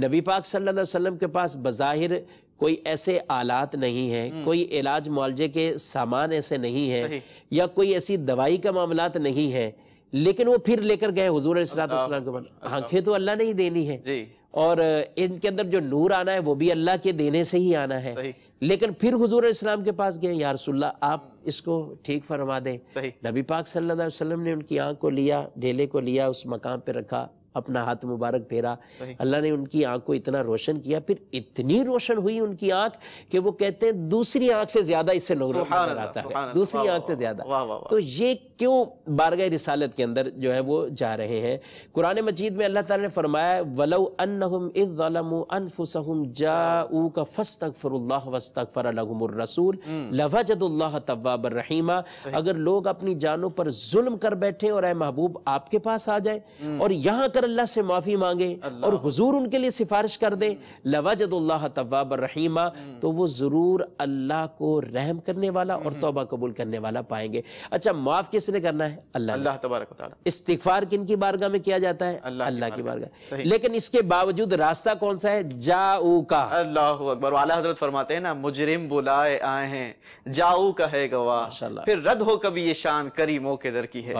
نبی پاک صلی اللہ علیہ وسلم کے پاس بظاہر کوئی ایسے آلات نہیں ہیں، کوئی علاج معالجے کے سامان ایسے نہیں ہیں، یا کوئی ایسی دوائی کا معاملات نہیں ہے، لیکن وہ پھر لے کر گئے حضور علیہ السلام کے پاس۔ آنکھیں تو اللہ نے ہی دینی ہے، اور ان کے اندر جو نور آنا ہے وہ بھی اللہ کے دینے سے ہی آنا ہے. لیکن پھر حضور علیہ السلام کے پاس گئے, یا رسول اللہ آپ اس کو ٹھیک فرما دیں. نبی پاک صلی اللہ علیہ وسلم نے ان کی آنکھ کو لیا, ڈھیلے کو لیا, اس مقام پہ رکھا, اپنا ہاتھ مبارک پھیرا, اللہ نے ان کی آنکھ کو اتنا روشن کیا, پھر اتنی روشن ہوئی ان کی آنکھ کہ وہ کہتے ہیں دوسری آنکھ سے زیادہ اس سے نور نظر آتا ہے, دوسری آنکھ سے زیادہ. تو یہ کیوں بارگاہ رسالت کے اندر جو ہے وہ جا رہے ہیں؟ قرآن مجید میں اللہ تعالیٰ نے فرمایا وَلَوْ أَنَّهُمْ إِذْ ظَلَمُوا أَنفُسَهُمْ جَاءُوكَ فَاسْتَغْفِرُوا اللَّهَ وَاسْتَغْفَرَ لَهُمُ الرَّسُولُ لَوَجَدُوا اللَّهَ تَوَّابًا رَحِيمًا. اگر لوگ اپنی جانوں پر ظلم کر بیٹھے اور اے محبوب آپ کے پاس آ جائے اور یہاں کر اللہ سے معافی مانگے اور حضور ان کے لیے سفارش کر دیں, لَوَجَدُوا اللَّهَ تَوَّابًا رَحِيمًا, تو وہ ضرور اللہ کو رحم کرنے والا اور توبہ قبول کرنے والا پائیں گے. اچھا, معاف کس نے کرنا ہے؟ اللہ تبارک و تعالی. استغفار کن کی بارگاہ میں کیا جاتا ہے؟ اللہ کی بارگاہ. لیکن اس کے باوجود راستہ کون سا ہے؟ جاؤ کا. اللہ اکبر. اعلیٰ حضرت فرماتے ہیں نا, مجرم بلائے آئے ہیں جاؤ کا ہے گواہ, پھر رد ہو کبھی یہ شان کریموں کے در کی ہے.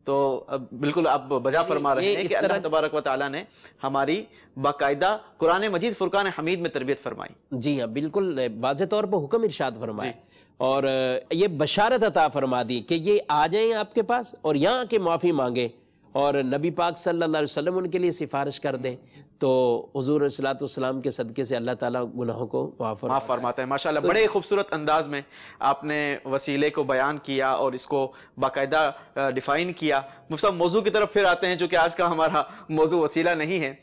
تو بالکل آپ بجا فرما رہے ہیں کہ اللہ تبارک و تعالیٰ نے ہماری باقاعدہ قرآن مجید فرقان حمید میں تربیت فرمائی. جی ہاں, بالکل واضح طور پر حکم ارشاد فرمائے اور یہ بشارت عطا فرما دی کہ یہ آ جائیں آپ کے پاس اور یہاں کے معافی مانگیں اور نبی پاک صلی اللہ علیہ وسلم ان کے لیے سفارش کر دیں, تو حضور علیہ السلام کے صدقے سے اللہ تعالیٰ گناہوں کو معاف فرماتا ہے. ماشاءاللہ بڑے خوبصورت انداز میں آپ نے وسیلے کو بیان کیا اور اس کو باقاعدہ ڈیفائن کیا. مفصل موضوع کی طرف پھر آتے ہیں جو کہ آج کا ہمارا موضوع وسیلہ نہیں ہے.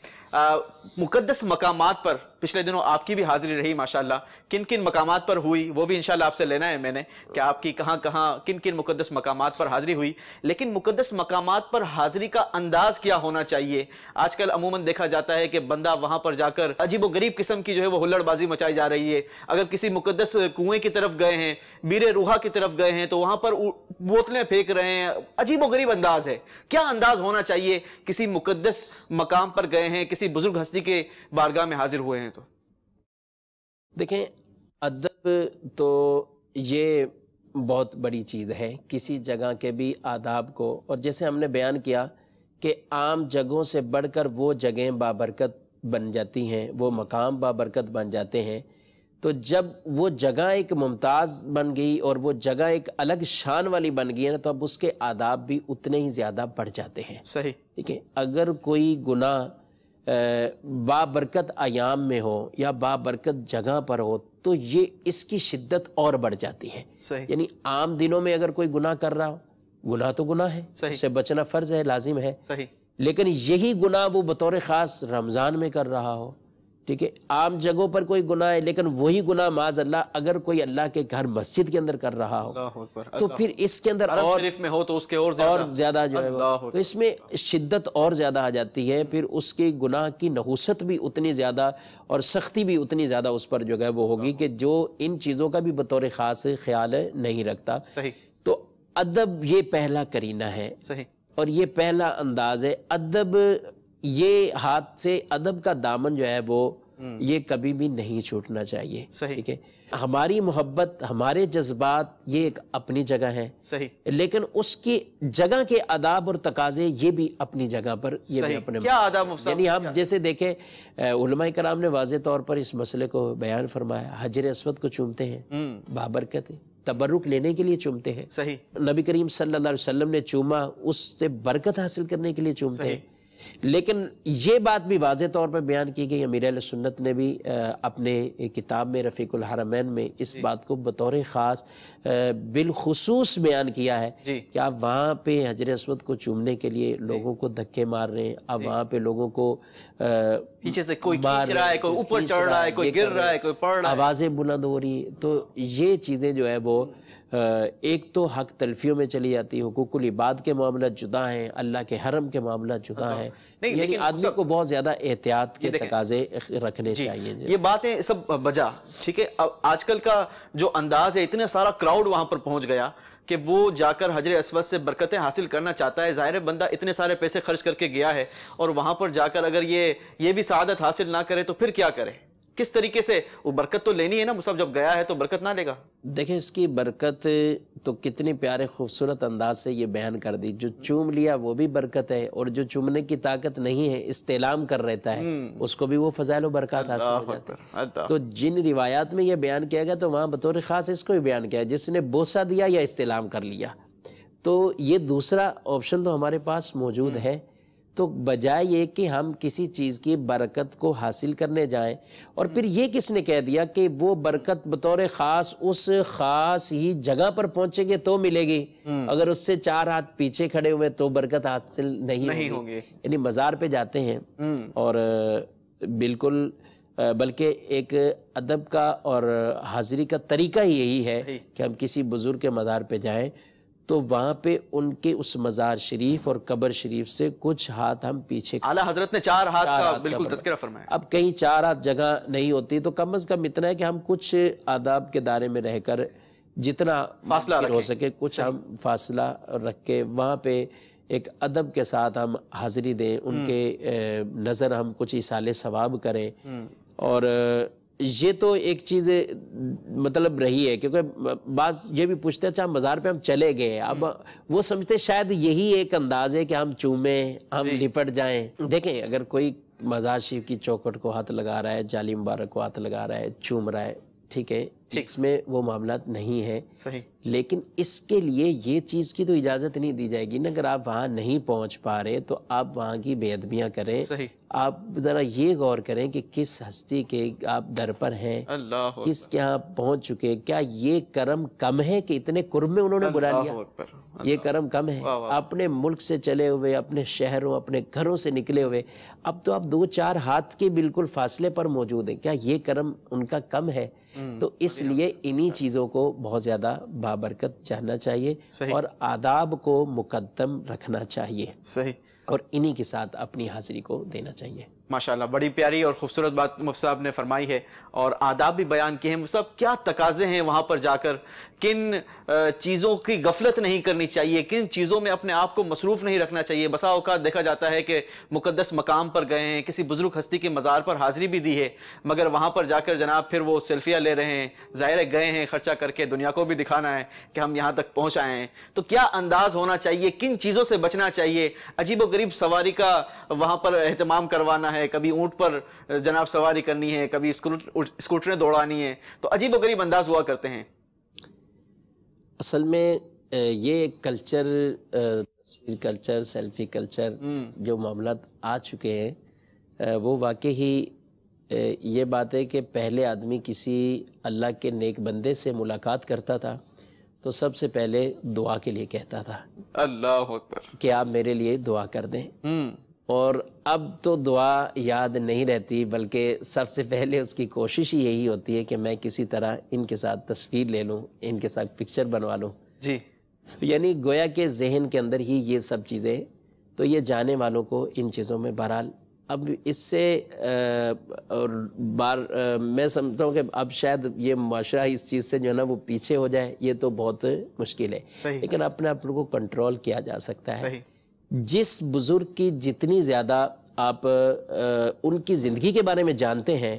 مقدس مقامات پر پچھلے دنوں آپ کی بھی حاضری رہی ماشاءاللہ, کن کن مقامات پر ہوئی وہ بھی انشاءاللہ آپ سے لینا ہے میں نے کہ آپ کی کہاں کہاں کن کن مقدس مقامات پر حاضری ہوئی. لیکن مقدس مقامات پر حاضری کا انداز کیا ہونا چاہیے؟ آج کل عموماً دیکھا جاتا ہے کہ بندہ وہاں پر جا کر عجیب و غریب قسم کی جو ہے وہ ہلڑ بازی مچائی جا رہی ہے. اگر کسی مقدس کنویں کی طرف گئے ہیں, بیر روحا کی طرف گئے ہیں, تو وہاں پر بوتلیں پھینک رہے ہیں, عجیب و غریب انداز ہے. کیا انداز ہونا چاہیے کسی مقدس مقام پر گئے ہیں, کسی بزرگ ہستی کے بارگاہ میں حاضر ہوئے ہیں؟ تو دیکھیں, ادب تو یہ بہت بڑی چیز ہے. کسی جگہ کے بھی آداب کو, اور جیسے ہم نے بیان کیا کہ عام جگہوں سے بڑھ کر وہ جگہیں بابرکت بن جاتی ہیں, وہ مقام بابرکت بن جاتے ہیں, تو جب وہ جگہ ایک ممتاز بن گئی اور وہ جگہ ایک الگ شان والی بن گئی ہے نا, تو اب اس کے آداب بھی اتنے ہی زیادہ بڑھ جاتے ہیں. صحیح. ٹھیک ہے, اگر کوئی گناہ بابرکت ایام میں ہو یا بابرکت جگہ پر ہو تو یہ اس کی شدت اور بڑھ جاتی ہے. یعنی عام دنوں میں اگر کوئی گناہ کر رہا ہو, گناہ تو گناہ ہے, اس سے بچنا فرض ہے, لازم ہے. لیکن یہی گناہ وہ بطور خاص رمضان میں کر رہا ہو, ٹھیک ہے, عام جگہوں پر کوئی گناہ ہے, لیکن وہی گناہ معاذ اللہ اگر کوئی اللہ کے گھر مسجد کے اندر کر رہا ہو تو پھر اس کے اندر اور شریف میں ہو تو اس کے اور زیادہ جو ہے تو اس میں شدت اور زیادہ آ جاتی ہے. پھر اس کے گناہ کی نحوست بھی اتنی زیادہ اور سختی بھی اتنی زیادہ اس پر جو ہے وہ ہوگی کہ جو ان چیزوں کا بھی بطور خاص خیال نہیں رکھتا. تو ادب یہ پہلا کرینہ ہے اور یہ پہلا انداز ہے. ادب یہ ہاتھ سے ادب کا دامن جو ہے وہ یہ کبھی بھی نہیں چھوٹنا چاہیے. ٹھیک ہے, ہماری محبت, ہمارے جذبات یہ ایک اپنی جگہ ہے, لیکن اس کی جگہ کے آداب اور تقاضے یہ بھی اپنی جگہ پر, یہ بھی اپنے. کیا آداب؟ یعنی ہم جیسے دیکھیں علماء کرام نے واضح طور پر اس مسئلے کو بیان فرمایا. حجر اسود کو چومتے ہیں, بابرکت ہے, تبرک لینے کے لیے چومتے ہیں. نبی کریم صلی اللہ علیہ وسلم نے چوما اس سے برکت حاصل کرنے کے لیے چومتے ہیں. لیکن یہ بات بھی واضح طور پر بیان کی گئی. امیر اہل سنت نے بھی اپنے کتاب میں رفیق الحرمین میں اس بات کو بطور خاص بالخصوص بیان کیا ہے کہ آپ وہاں پہ حجر اسود کو چومنے کے لیے لوگوں کو دھکے مار رہے ہیں, آپ وہاں پہ لوگوں کو پیچھے سے کوئی کھینچ رہا ہے, کوئی اوپر چڑھ رہا ہے, کوئی گر رہا ہے, کوئی پڑھ رہا ہے, آوازیں بلند ہو رہی. تو یہ چیزیں جو ہے وہ ایک تو حق تلفیوں میں چلی جاتی, حقوق العباد کے معاملات جدا ہیں, اللہ کے حرم کے معاملات جدا ہیں. یعنی آدمی کو بہت زیادہ احتیاط کے تقاضے رکھنے چاہیے. یہ باتیں سب بجا, ٹھیک ہے. آج کل کا جو انداز ہے, اتنا سارا کراؤڈ وہاں پر پہنچ گیا کہ وہ جا کر حجر اسود سے برکتیں حاصل کرنا چاہتا ہے. ظاہر بندہ اتنے سارے پیسے خرچ کر کے گیا ہے اور وہاں پر جا کر اگر یہ بھی سعادت حاصل نہ کرے تو پھر کیا کرے؟ کس طریقے سے وہ برکت تو لینی ہے نا، مصعب جب گیا ہے تو برکت نہ لے گا؟ دیکھیں اس کی برکت تو کتنی پیارے خوبصورت انداز سے یہ بیان کر دی، جو چوم لیا وہ بھی برکت ہے، اور جو چومنے کی طاقت نہیں ہے استعلام کر رہتا ہے اس کو بھی وہ فضائل و برکات حاصل ہو جاتے ہیں۔ تو جن روایات میں یہ بیان کیا گیا تو وہاں بطور خاص اس کو بھی بیان کیا ہے، جس نے بوسہ دیا یا استعلام کر لیا، تو یہ دوسرا آپشن تو ہمارے پاس موجود ہے۔ تو بجائے یہ کہ ہم کسی چیز کی برکت کو حاصل کرنے جائیں، اور پھر یہ کس نے کہہ دیا کہ وہ برکت بطور خاص اس خاص ہی جگہ پر پہنچے گے تو ملے گی، اگر اس سے 4 ہاتھ پیچھے کھڑے ہوئے تو برکت حاصل نہیں ہوگی۔ یعنی مزار پہ جاتے ہیں اور بالکل بلکہ ایک ادب کا اور حاضری کا طریقہ ہی یہی ہے کہ ہم کسی بزرگ کے مزار پہ جائیں تو وہاں پہ ان کے اس مزار شریف اور قبر شریف سے کچھ ہاتھ ہم پیچھے، اعلیٰ حضرت نے 4 ہاتھ کا بالکل تذکرہ فرمایا۔ اب کہیں 4 ہاتھ جگہ نہیں ہوتی تو کم از کم اتنا ہے کہ ہم کچھ آداب کے دائرے میں رہ کر جتنا فاصلہ ہو سکے کچھ ہم فاصلہ رکھ کے وہاں پہ ایک ادب کے ساتھ ہم حاضری دیں، ان کے نظر ہم کچھ ایصال ثواب کریں۔ اور یہ تو ایک چیز مطلب رہی ہے، کیونکہ بعض یہ بھی پوچھتے ہیں اچھا مزار پہ ہم چلے گئے، اب وہ سمجھتے شاید یہی ایک انداز ہے کہ ہم چومیں، ہم لپٹ جائیں۔ دیکھیں اگر کوئی مزار شریف کی چوکھٹ کو ہاتھ لگا رہا ہے، جالی مبارک کو ہاتھ لگا رہا ہے، چوم رہا ہے، ٹھیک ہے، اس میں وہ معاملات نہیں ہے، صحیح، لیکن اس کے لیے یہ چیز کی تو اجازت نہیں دی جائے گی نا، اگر آپ وہاں نہیں پہنچ پا رہے تو آپ وہاں کی بے ادبیاں کریں۔ صحیح، آپ ذرا یہ غور کریں کہ کس ہستی کے آپ در پر ہیں، اللہ کس کے ہاں پہنچ چکے، کیا یہ کرم کم ہے کہ اتنے قرب میں انہوں نے بلا لیا؟ یہ کرم کم ہے؟ اپنے ملک سے چلے ہوئے، اپنے شہروں اپنے گھروں سے نکلے ہوئے، اب تو آپ 2-4 ہاتھ کے بالکل فاصلے پر موجود ہیں، کیا یہ کرم ان کا کم ہے؟ تو اس لیے انہی چیزوں کو بہت زیادہ بابرکت جاننا چاہیے اور آداب کو مقدم رکھنا چاہیے، صحیح، اور انہی کے ساتھ اپنی حاضری کو دینا چاہیے۔ ماشاءاللہ بڑی پیاری اور خوبصورت بات مفتی صاحب نے فرمائی ہے، اور آداب بھی بیان کیے ہیں۔ مفتی صاحب کیا تقاضے ہیں وہاں پر جا کر، کن چیزوں کی غفلت نہیں کرنی چاہیے، کن چیزوں میں اپنے آپ کو مصروف نہیں رکھنا چاہیے؟ بسا اوقات دیکھا جاتا ہے کہ مقدس مقام پر گئے ہیں، کسی بزرگ ہستی کے مزار پر حاضری بھی دی ہے، مگر وہاں پر جا کر جناب پھر وہ سیلفیاں لے رہے ہیں، ظاہر ہے گئے ہیں خرچہ کر کے، دنیا کو بھی دکھانا ہے کہ ہم یہاں تک پہنچ آئے ہیں، تو کیا انداز ہونا چاہیے، کن چیزوں سے بچنا چاہیے؟ عجیب و غریب سواری کا وہاں پر اہتمام کروانا ہے، کبھی اونٹ پر جناب سواری کرنی ہے، کبھی اسکوٹریں دوڑانی ہیں، تو عجیب و غریب انداز ہوا کرتے ہیں۔ اصل میں یہ کلچر، تصویر کلچر، سیلفی کلچر جو معاملات آ چکے ہیں، وہ واقعی یہ بات ہے کہ پہلے آدمی کسی اللہ کے نیک بندے سے ملاقات کرتا تھا تو سب سے پہلے دعا کے لیے کہتا تھا، اللہ اکبر، کہ آپ میرے لیے دعا کر دیں۔ اور اب تو دعا یاد نہیں رہتی، بلکہ سب سے پہلے اس کی کوشش ہی یہی ہوتی ہے کہ میں کسی طرح ان کے ساتھ تصویر لے لوں، ان کے ساتھ پکچر بنوا لوں۔ جی، یعنی گویا کہ ذہن کے اندر ہی یہ سب چیزیں، تو یہ جانے والوں کو ان چیزوں میں بہرحال اب اس سے اور میں سمجھتا ہوں کہ اب شاید یہ معاشرہ اس چیز سے جو ہے نا وہ پیچھے ہو جائے، یہ تو بہت مشکل ہے، لیکن اپنے آپ کو کنٹرول کیا جا سکتا ہے۔ جس بزرگ کی جتنی زیادہ آپ ان کی زندگی کے بارے میں جانتے ہیں،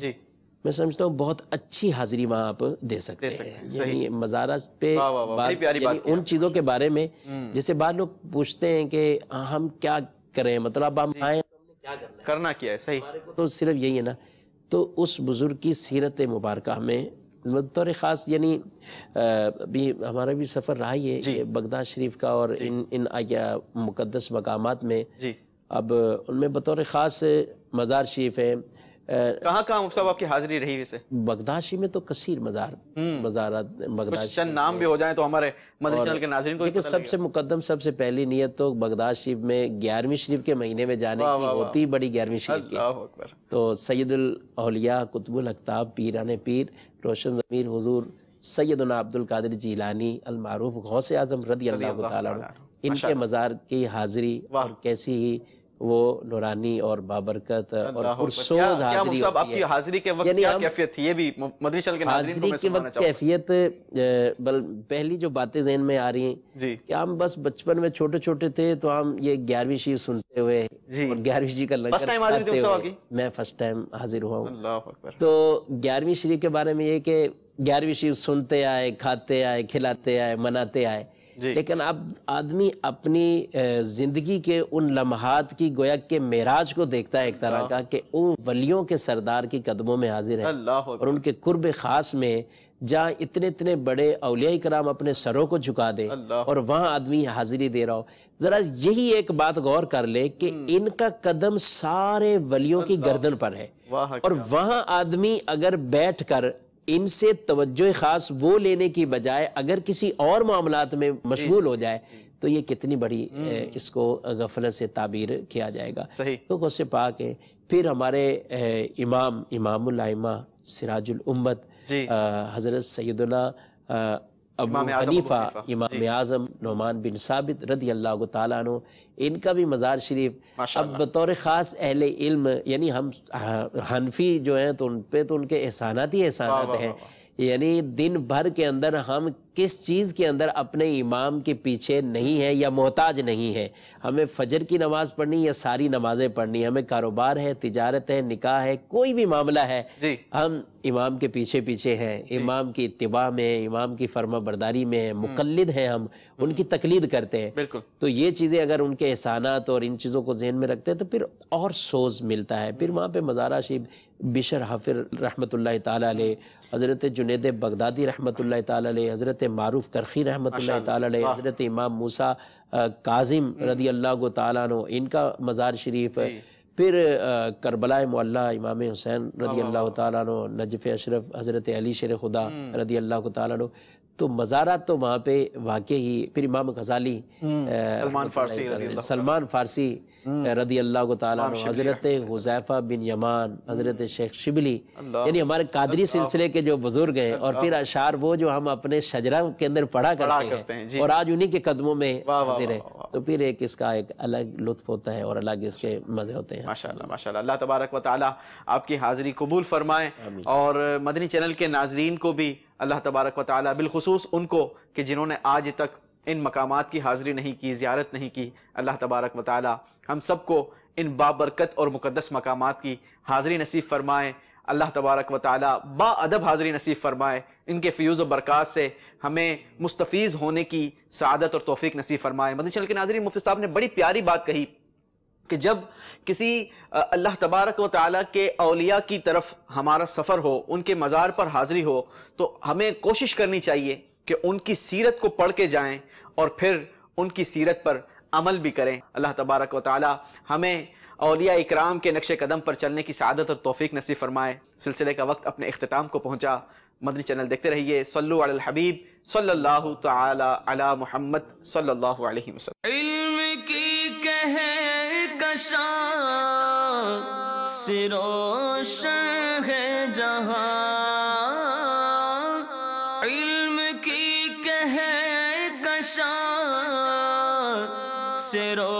میں سمجھتا ہوں بہت اچھی حاضری وہاں آپ دے سکتے ہیں۔ یعنی مزارات پہ یعنی ان چیزوں کے بارے میں جیسے بعض لوگ پوچھتے ہیں کہ ہم کیا کریں، مطلب ہم آئیں کرنا کیا ہے، صحیح، ہمارے کو تو صرف یہی ہے نا۔ تو اس بزرگ کی سیرت مبارکہ ہمیں بطور خاص، یعنی ابھی ہمارا بھی سفر رہا ہی ہے کہ بغداد شریف کا، اور ان مقدس مقامات میں اب ان میں بطور خاص مزار شریف ہے۔ کہاں کہاں مفتی صاحب آپ کی حاضری رہی ویسے؟ بغداد شریف میں تو کثیر مزارات بغداد، چند نام بھی ہو جائیں تو ہمارے مدنی چینل کے ناظرین کو لیکن سب سے مقدم، سب سے پہلی نیت تو بغداد شریف میں 11ویں شریف کے مہینے میں جانے کی ہوتی، بڑی 11ویں شریف کی۔ تو سید الاولیاء قطب الاقطاب پیران پیر روشن ضمیر حضور سیدنا عبد القادر جیلانی المعروف غوث اعظم رضی اللہ تعالیٰ عنہ، ان کے مزار کی حاضری اور کیسی ہی وہ نورانی اور بابرکت اور پرسوز کیا حاضری صاحب آپ ہوتی کی ہے. حاضری کے وقت یعنی کیا ہم کیفیت تھی؟ یہ بھی مدنی چینل کے ناظرین کو حاضری میں کے سنانا وقت چاہوں گا. کیفیت پہلی جو باتیں ذہن میں آ رہی ہیں جی کہ ہم بس بچپن میں چھوٹے چھوٹے تھے تو ہم یہ 11ویں شریف سنتے ہوئے جی. اور 11ویں شریف کا First time حاضری تھی کھاتے مصطفیٰ ہوئے کی؟ میں فرسٹ ٹائم حاضر ہوا ہوں. اللہ اکبر. تو 11ویں شریف کے بارے میں یہ کہ 11ویں شریف سنتے آئے، کھاتے آئے، کھلاتے آئے، مناتے آئے. جی. لیکن اب آدمی اپنی زندگی کے ان لمحات کی گویا کہ معراج کو دیکھتا ہے ایک طرح کا کہ وہ ولیوں کے سردار کی قدموں میں حاضر ہے اللہ اور ان کے قرب خاص میں جہاں اتنے بڑے اولیاء کرام اپنے سروں کو جھکا دے اور وہاں آدمی حاضری دے رہا ہو. ذرا یہی ایک بات غور کر لے کہ ان کا قدم سارے ولیوں کی گردن پر ہے اور وہاں آدمی اگر بیٹھ کر ان سے توجہ خاص وہ لینے کی بجائے اگر کسی اور معاملات میں مشغول ہو جائے تو یہ کتنی بڑی اس کو غفلت سے تعبیر کیا جائے گا. صحیح. تو غصے پاک ہے. پھر ہمارے امام الائمہ سراج الامت حضرت سیدنا ابو حنیفہ امام اعظم نعمان بن ثابت رضی اللہ تعالیٰ عنہ، ان کا بھی مزار شریف اب بطور خاص اہل علم، یعنی ہم حنفی جو ہیں تو ان پہ تو ان کے احسانات ہی احسانات ہیں. یعنی دن بھر کے اندر ہم کس چیز کے اندر اپنے امام کے پیچھے نہیں ہے یا محتاج نہیں ہے. ہمیں فجر کی نماز پڑھنی یا ساری نمازیں پڑھنی، ہمیں کاروبار ہے، تجارت ہے، نکاح ہے، کوئی بھی معاملہ ہے، ہم امام کے پیچھے ہیں، امام کی اتباع میں، امام کی فرما برداری میں مقلد ہیں، ہم ان کی تقلید کرتے ہیں. تو یہ چیزیں اگر ان کے احسانات اور ان چیزوں کو ذہن میں رکھتے ہیں تو پھر اور سوز ملتا ہے. پھر وہاں پہ مزارہ شریف بشر حافر رحمۃ اللہ تعالیٰ علیہ، حضرت جنید بغدادی رحمۃ اللہ تعالیٰ علیہ، حضرت معروف کرخی رحمۃ اللہ تعالیٰ علیہ، حضرت امام موسیٰ کاظم رضی اللہ تعالیٰ عنہ، ان کا مزار شریف. پھر کربلا معلیٰ امام حسین رضی اللہ تعالیٰ عنہ، نجف اشرف حضرت علی شیر خدا رضی اللہ تعالیٰ عنہ. تو مزارات تو وہاں پہ واقع ہی. پھر امام غزالی، سلمان فارسی رضی اللہ تعالیٰ عنہ، حضرت حذیفہ بن یمان، حضرت شیخ شبلی، یعنی ہمارے قادری سلسلے کے جو بزرگ ہیں. اور پھر اشعار وہ جو ہم اپنے شجرہ کے اندر پڑھا کرتے ہیں اور آج انہی کے قدموں میں حاضر ہیں. تو پھر ایک اس کا ایک الگ لطف ہوتا ہے اور الگ اس کے مزے ہوتے ہیں. ماشاءاللہ ماشاءاللہ. اللہ تبارک و تعالی آپ کی حاضری قبول فرمائے اور مدنی چینل کے ناظرین کو بھی اللہ تبارک و تعالی، بالخصوص ان کو کہ جنہوں نے آج تک ان مقامات کی حاضری نہیں کی، زیارت نہیں کی، اللہ تبارک و تعالی ہم سب کو ان بابرکت اور مقدس مقامات کی حاضری نصیب فرمائے. اللہ تبارک و تعالی با ادب حاضری نصیب فرمائے. ان کے فیوز و برکات سے ہمیں مستفیض ہونے کی سعادت اور توفیق نصیب فرمائے. مدنی چینل کے ناظرین، مفتی صاحب نے بڑی پیاری بات کہی کہ جب کسی اللہ تبارک و تعالیٰ کے اولیاء کی طرف ہمارا سفر ہو، ان کے مزار پر حاضری ہو، تو ہمیں کوشش کرنی چاہیے کہ ان کی سیرت کو پڑھ کے جائیں اور پھر ان کی سیرت پر عمل بھی کریں. اللہ تبارک و تعالیٰ ہمیں اولیاء اکرام کے نقش قدم پر چلنے کی سعادت اور توفیق نصیب فرمائے. سلسلے کا وقت اپنے اختتام کو پہنچا. مدنی چینل دیکھتے رہیے. صلو علی الحبیب صلی اللہ تعالی علی محمد صلی اللہ علیہ وسلم. علم کی کہکشاں سے روشن ہے جہاں، علم کی کہکشاں سے روشن